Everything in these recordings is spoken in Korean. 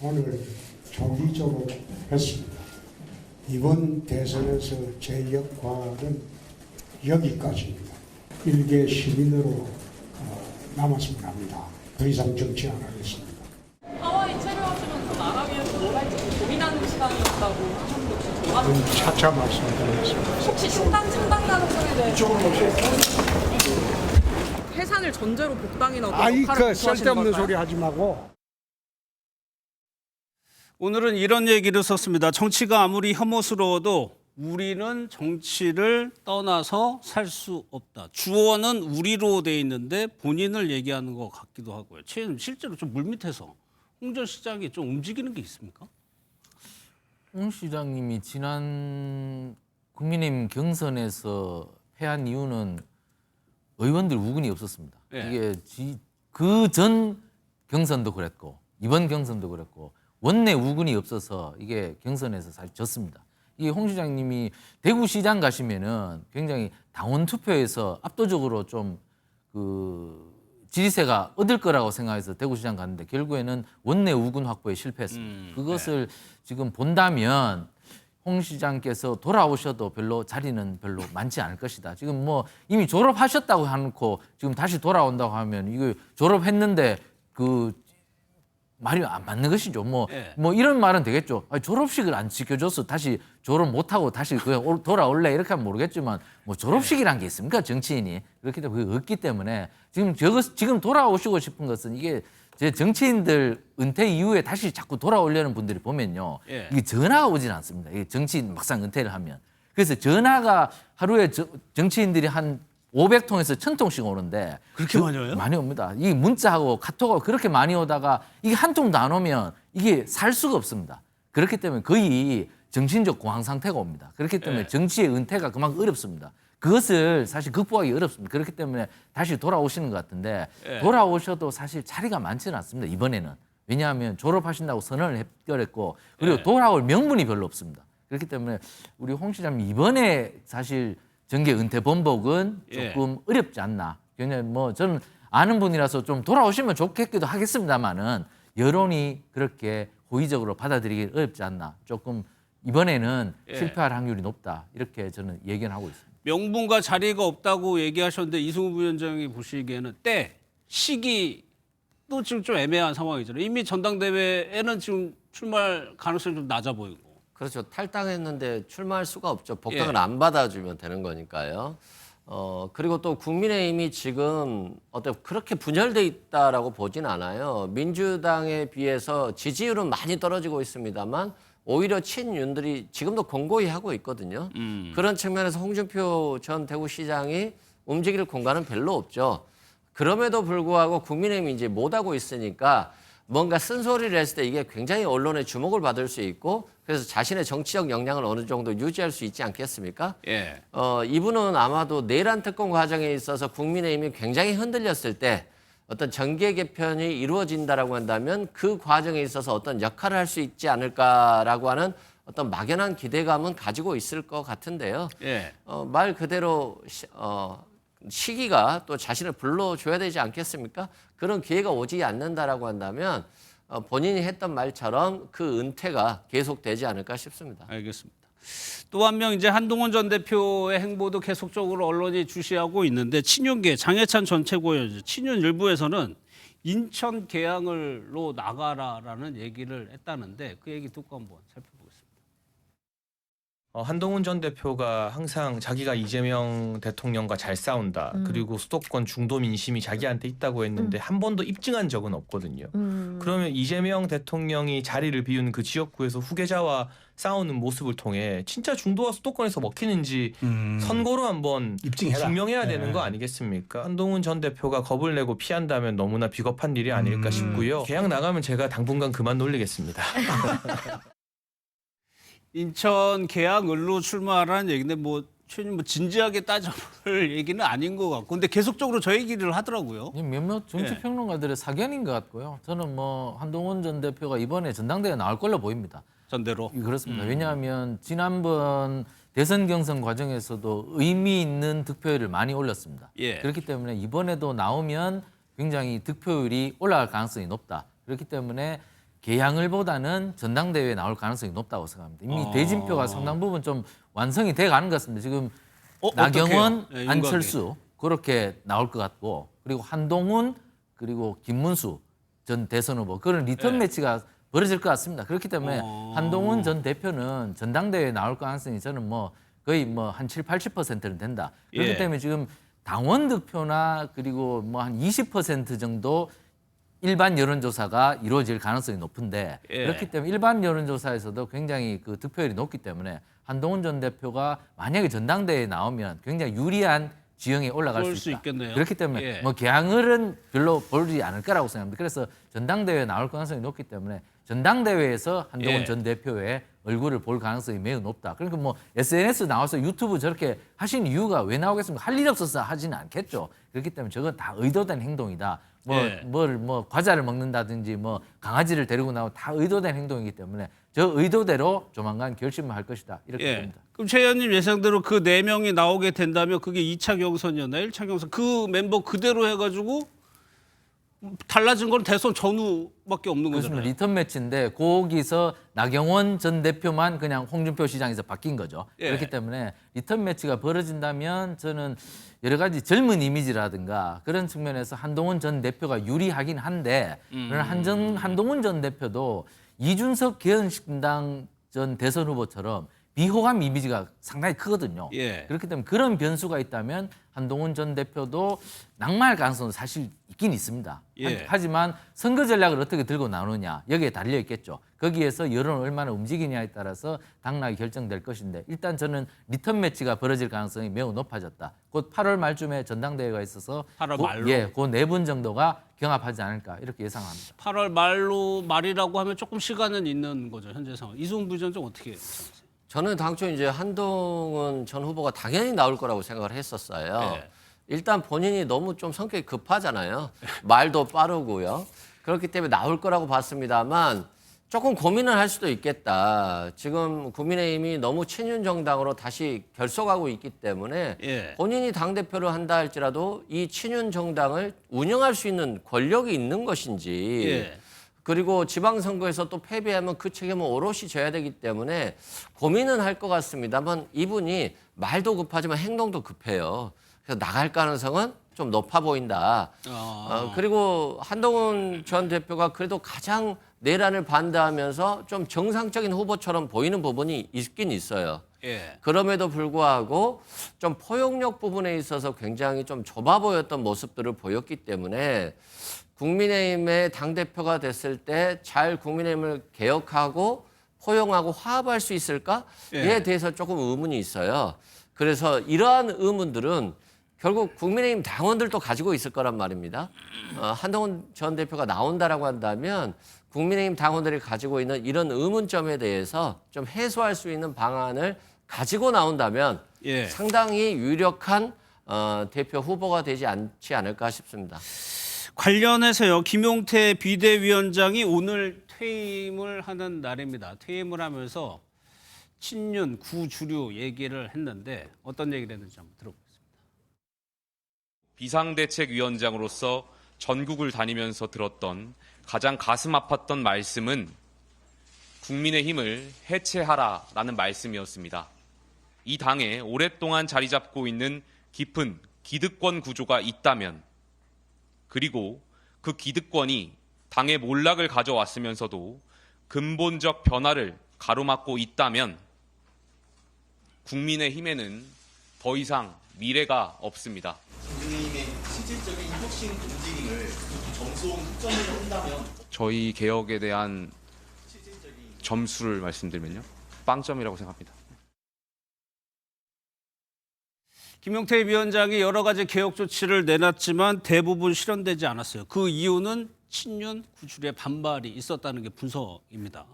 오늘 조기적으로 했습니다. 이번 대선에서 제 역할은 여기까지입니다. 일개 시민으로 남았으면 합니다. 더 이상 정치 안 하겠습니다. 하와이 체류하시면서 나라 위해서 뭘 할지 고민하는 시간이었다고 하셨는데 혹시 그럼 차차 말씀드리겠습니다. 혹시 신당 가능성에 대해서 이쪽으로 오세요. 해산을 전제로 복당이나 어떤 아이 역할을 그 검토하시는 쓸데없는 걸까요? 소리 하지 말고. 오늘은 이런 얘기를 썼습니다. 정치가 아무리 혐오스러워도 우리는 정치를 떠나서 살 수 없다. 주어는 우리로 돼 있는데 본인을 얘기하는 것 같기도 하고요. 실제로 좀 물밑에서 홍 전 시장이 좀 움직이는 게 있습니까? 홍 시장님이 지난 국민의힘 경선에서 패한 이유는 의원들 우군이 없었습니다. 예. 이게 그 전 경선도 그랬고 이번 경선도 그랬고 원내 우군이 없어서 이게 경선에서 사실 졌습니다. 이게 홍 시장님이 대구시장 가시면은 굉장히 당원 투표에서 압도적으로 좀 그 지지세가 얻을 거라고 생각해서 대구시장 갔는데 결국에는 원내 우군 확보에 실패했습니다. 그것을 지금 본다면 홍 시장께서 돌아오셔도 별로 자리는 별로 많지 않을 것이다. 지금 뭐 이미 졸업하셨다고 해놓고 지금 다시 돌아온다고 하면 이거 졸업했는데 그 말이 안 맞는 것이죠. 뭐 이런 말은 되겠죠. 아니, 졸업식을 안 지켜줘서 다시 졸업 못하고 다시 그냥 돌아올래 이렇게 하면 모르겠지만 뭐 졸업식이란 게 있습니까? 정치인이. 그렇기 때문에 그게 없기 때문에 지금 돌아오시고 싶은 것은 이게 제 정치인들 은퇴 이후에 다시 자꾸 돌아오려는 분들이 보면요. 이게 전화가 오진 않습니다. 이게 정치인 막상 은퇴를 하면. 그래서 전화가 하루에 정치인들이 한 500통에서 1000통씩 오는데 그렇게 많이 와요? 많이 옵니다. 이 문자하고 카톡하고 그렇게 많이 오다가 이게 한 통도 안 오면 이게 살 수가 없습니다. 그렇기 때문에 거의 정신적 공황 상태가 옵니다. 그렇기 때문에 정치의 은퇴가 그만큼 어렵습니다. 그것을 사실 극복하기 어렵습니다. 그렇기 때문에 다시 돌아오시는 것 같은데 돌아오셔도 사실 자리가 많지는 않습니다. 이번에는. 왜냐하면 졸업하신다고 선언을 해결했고 그리고 돌아올 명분이 별로 없습니다. 그렇기 때문에 우리 홍 시장님 이번에 사실 정계 은퇴 번복은 조금 어렵지 않나. 굉장히 뭐 저는 아는 분이라서 좀 돌아오시면 좋겠기도 하겠습니다만은 여론이 그렇게 호의적으로 받아들이기 어렵지 않나. 조금 이번에는 실패할 확률이 높다. 이렇게 저는 예견하고 있습니다. 명분과 자리가 없다고 얘기하셨는데 이승우 부위원장이 보시기에는 때, 시기도 지금 좀 애매한 상황이잖아요. 이미 전당대회에는 지금 출마할 가능성이 좀 낮아 보이고. 그렇죠. 탈당했는데 출마할 수가 없죠. 복당을 안 받아주면 되는 거니까요. 그리고 또 국민의힘이 지금 그렇게 분열돼 있다라고 보진 않아요. 민주당에 비해서 지지율은 많이 떨어지고 있습니다만 오히려 친윤들이 지금도 공고히 하고 있거든요. 그런 측면에서 홍준표 전 대구시장이 움직일 공간은 별로 없죠. 그럼에도 불구하고 국민의힘이 이제 못하고 있으니까 뭔가 쓴소리를 했을 때 이게 굉장히 언론의 주목을 받을 수 있고 그래서 자신의 정치적 역량을 어느 정도 유지할 수 있지 않겠습니까? 이분은 아마도 내란 특검 과정에 있어서 국민의힘이 굉장히 흔들렸을 때 어떤 정계 개편이 이루어진다라고 한다면 그 과정에 있어서 어떤 역할을 할 수 있지 않을까라고 하는 어떤 막연한 기대감은 가지고 있을 것 같은데요. 말 그대로 시기가 또 자신을 불러줘야 되지 않겠습니까? 그런 기회가 오지 않는다라고 한다면 본인이 했던 말처럼 그 은퇴가 계속되지 않을까 싶습니다. 알겠습니다. 또 한 명 이제 한동훈 전 대표의 행보도 계속적으로 언론이 주시하고 있는데 친윤계 장해찬 전 최고위원 친윤 일부에서는 인천 계양을로 나가라라는 얘기를 했다는데 그 얘기 듣고 한번 살펴보겠습니다. 한동훈 전 대표가 항상 자기가 이재명 대통령과 잘 싸운다. 그리고 수도권 중도 민심이 자기한테 있다고 했는데 한 번도 입증한 적은 없거든요. 그러면 이재명 대통령이 자리를 비운 그 지역구에서 후계자와 싸우는 모습을 통해 진짜 중도와 수도권에서 먹히는지 선거로 한번 증명해야 되는 거 아니겠습니까? 한동훈 전 대표가 겁을 내고 피한다면 너무나 비겁한 일이 아닐까 싶고요. 계약 나가면 제가 당분간 그만 놀리겠습니다. 인천 계양을로 출마하라는 얘기인데 뭐 진지하게 따져볼 얘기는 아닌 것 같고 근데 계속적으로 저 얘기를 하더라고요. 몇몇 정치평론가들의 사견인 것 같고요. 저는 뭐 한동훈 전 대표가 이번에 전당대회에 나올 걸로 보입니다. 전대로. 그렇습니다. 왜냐하면 지난번 대선 경선 과정에서도 의미 있는 득표율을 많이 올렸습니다. 그렇기 때문에 이번에도 나오면 굉장히 득표율이 올라갈 가능성이 높다. 그렇기 때문에 개항을보다는 전당대회에 나올 가능성이 높다고 생각합니다. 이미 대진표가 상당 부분 좀 완성이 돼 가는 것 같습니다. 지금 나경원, 어떡해요? 예, 안철수 그렇게 나올 것 같고 그리고 한동훈 그리고 김문수 전 대선 후보 그런 리턴 매치가 벌어질 것 같습니다. 그렇기 때문에 한동훈 전 대표는 전당대회에 나올 가능성이 저는 뭐 거의 뭐 한 7, 80%는 된다. 그렇기 예. 때문에 지금 당원 득표나 그리고 뭐 한 20% 정도 일반 여론조사가 이루어질 가능성이 높은데 예. 그렇기 때문에 일반 여론조사에서도 굉장히 그 득표율이 높기 때문에 한동훈 전 대표가 만약에 전당대회에 나오면 굉장히 유리한 지형에 올라갈 그럴 수 수 있다. 있겠네요. 그렇기 때문에 예. 뭐 개항을은 별로 보지 않을 거라고 생각합니다. 그래서 전당대회에 나올 가능성이 높기 때문에 전당대회에서 한동훈 예. 전 대표의 얼굴을 볼 가능성이 매우 높다. 그러니까 뭐 SNS 나와서 유튜브 저렇게 하신 이유가 왜 나오겠습니까? 할 일 없어서 하지는 않겠죠. 그렇기 때문에 저건 다 의도된 행동이다. 예. 뭐 과자를 먹는다든지 뭐 강아지를 데리고 나오고 다 의도된 행동이기 때문에 저 의도대로 조만간 결심을 할 것이다. 이렇게 예. 봅니다. 그럼 최 의원님 예상대로 그 4명이 나오게 된다면 그게 2차 경선이었나요? 1차 경선 그 멤버 그대로 해가지고 달라진 건 대선 전후밖에 없는 그렇습니다. 거잖아요. 리턴 매치인데 거기서 나경원 전 대표만 그냥 홍준표 시장에서 바뀐 거죠. 예. 그렇기 때문에 리턴 매치가 벌어진다면 저는 여러 가지 젊은 이미지라든가 그런 측면에서 한동훈 전 대표가 유리하긴 한데 그러나 한동훈 전 대표도 이준석 개헌신당 전 대선 후보처럼 비호감 이미지가 상당히 크거든요. 예. 그렇기 때문에 그런 변수가 있다면 한동훈 전 대표도 낙마할 가능성은 사실 있긴 있습니다. 예. 하지만 선거 전략을 어떻게 들고 나오느냐 여기에 달려 있겠죠. 거기에서 여론을 얼마나 움직이냐에 따라서 당락이 결정될 것인데 일단 저는 리턴 매치가 벌어질 가능성이 매우 높아졌다. 곧 8월 말쯤에 전당대회가 있어서 8월 말로? 그 4분 정도가 경합하지 않을까 이렇게 예상합니다. 8월 말이라고 하면 조금 시간은 있는 거죠. 현재 상황. 이승훈 부위원 좀 어떻게 생각하세요? 저는 당초 이제 한동훈 전 후보가 당연히 나올 거라고 생각을 했었어요. 네. 일단 본인이 너무 좀 성격이 급하잖아요. 말도 빠르고요. 그렇기 때문에 나올 거라고 봤습니다만 조금 고민을 할 수도 있겠다. 지금 국민의힘이 너무 친윤 정당으로 다시 결속하고 있기 때문에 예. 본인이 당대표를 한다 할지라도 이 친윤 정당을 운영할 수 있는 권력이 있는 것인지 예. 그리고 지방선거에서 또 패배하면 그 책임은 오롯이 져야 되기 때문에 고민은 할 것 같습니다만 이분이 말도 급하지만 행동도 급해요. 그래서 나갈 가능성은 좀 높아 보인다. 그리고 한동훈 전 대표가 그래도 가장 내란을 반대하면서 좀 정상적인 후보처럼 보이는 부분이 있긴 있어요. 예. 그럼에도 불구하고 좀 포용력 부분에 있어서 굉장히 좀 좁아 보였던 모습들을 보였기 때문에 국민의힘의 당대표가 됐을 때 잘 국민의힘을 개혁하고 포용하고 화합할 수 있을까에 예. 대해서 조금 의문이 있어요. 그래서 이러한 의문들은 결국 국민의힘 당원들도 가지고 있을 거란 말입니다. 한동훈 전 대표가 나온다라고 한다면 국민의힘 당원들이 가지고 있는 이런 의문점에 대해서 좀 해소할 수 있는 방안을 가지고 나온다면 예. 상당히 유력한 대표 후보가 되지 않지 않을까 싶습니다. 관련해서요. 김용태 비대위원장이 오늘 퇴임을 하는 날입니다. 퇴임을 하면서 친윤 구주류 얘기를 했는데 어떤 얘기를 했는지 한번 들어보겠습니다. 비상대책위원장으로서 전국을 다니면서 들었던 가장 가슴 아팠던 말씀은 국민의힘을 해체하라라는 말씀이었습니다. 이 당에 오랫동안 자리 잡고 있는 깊은 기득권 구조가 있다면 그리고 그 기득권이 당의 몰락을 가져왔으면서도 근본적 변화를 가로막고 있다면 국민의힘에는 더 이상 미래가 없습니다. 국민의힘의 실질적인 혁신 움직임을 점수 흑점으로 한다면 저희 개혁에 대한 점수를 말씀드리면요. 빵점이라고 생각합니다. 김용태 위원장이 여러 가지 개혁 조치를 내놨지만 대부분 실현되지 않았어요. 그 이유는 친윤 구주류의 반발이 있었다는 게 분석입니다.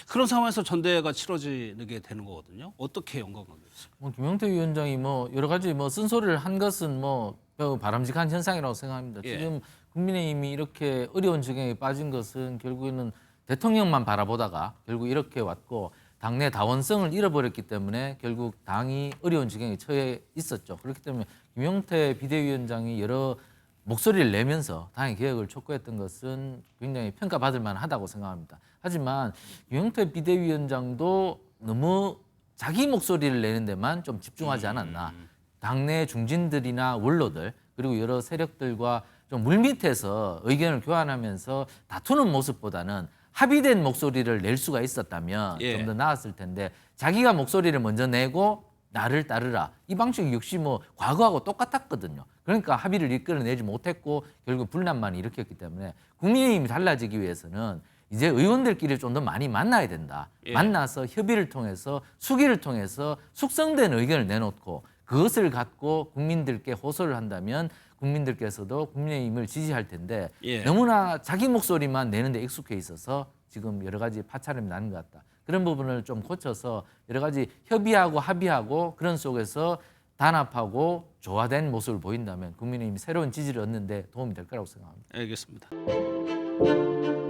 그런 상황에서 전대회가 치러지게 되는 거거든요. 어떻게 연관관계있어요? 김용태 위원장이 여러 가지 쓴소리를 한 것은 매우 바람직한 현상이라고 생각합니다. 예. 지금 국민의힘이 이렇게 어려운 지경에 빠진 것은 결국에는 대통령만 바라보다가 결국 이렇게 왔고 당내 다원성을 잃어버렸기 때문에 결국 당이 어려운 지경에 처해 있었죠. 그렇기 때문에 김용태 비대위원장이 여러 목소리를 내면서 당의 개혁을 촉구했던 것은 굉장히 평가받을 만하다고 생각합니다. 하지만 유영태 비대위원장도 너무 자기 목소리를 내는 데만 좀 집중하지 않았나. 당내 중진들이나 원로들 그리고 여러 세력들과 좀 물밑에서 의견을 교환하면서 다투는 모습보다는 합의된 목소리를 낼 수가 있었다면 예. 좀 더 나았을 텐데 자기가 목소리를 먼저 내고 나를 따르라. 이 방식 역시 뭐 과거하고 똑같았거든요. 그러니까 합의를 이끌어내지 못했고 결국 분란만 일으켰기 때문에 국민의힘이 달라지기 위해서는 이제 의원들끼리 좀 더 많이 만나야 된다. 예. 만나서 협의를 통해서 수기를 통해서 숙성된 의견을 내놓고 그것을 갖고 국민들께 호소를 한다면 국민들께서도 국민의힘을 지지할 텐데 예. 너무나 자기 목소리만 내는데 익숙해 있어서 지금 여러 가지 파차름이 나는 것 같다. 그런 부분을 좀 고쳐서 여러 가지 협의하고 합의하고 그런 속에서 단합하고 조화된 모습을 보인다면 국민의힘이 새로운 지지를 얻는 데 도움이 될 거라고 생각합니다. 알겠습니다.